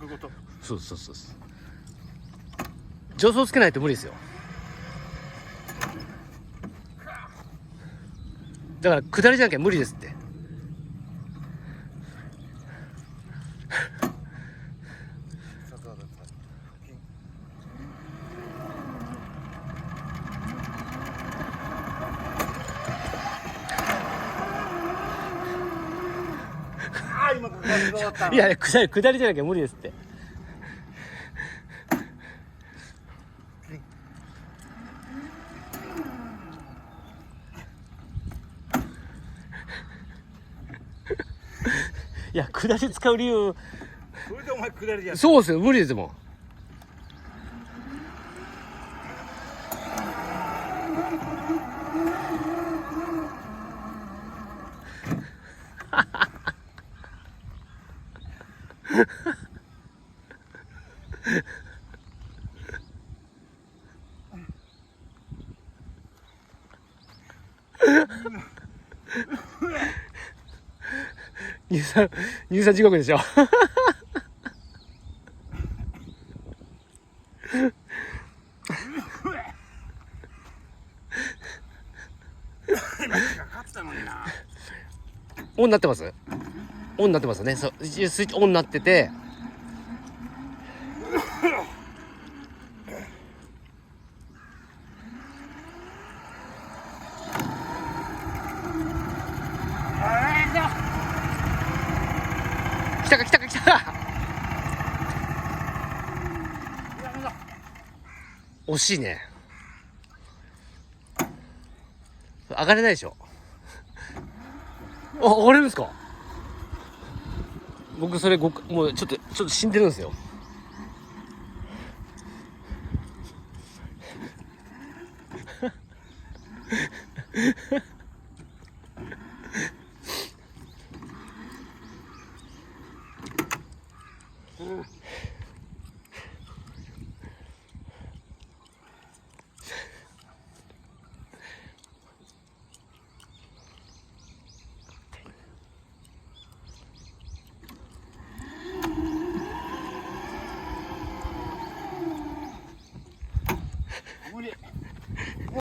そういうこと。そうそうそうそう。助走つけないと無理ですよ。だから下りじゃなきゃ無理ですって。いや下りじゃなきゃ無理ですって。いや下り使う理由。それでお前下りや。そうですよ、無理ですもん。乳酸地獄でしょ。オンになってます。オンになってますね。そう、スイッチオンになってて。来たか来たか来たか。惜しいね。上がれないでしょ。あ、上がれるんですか。僕それもうちょっと死んでるんですよ。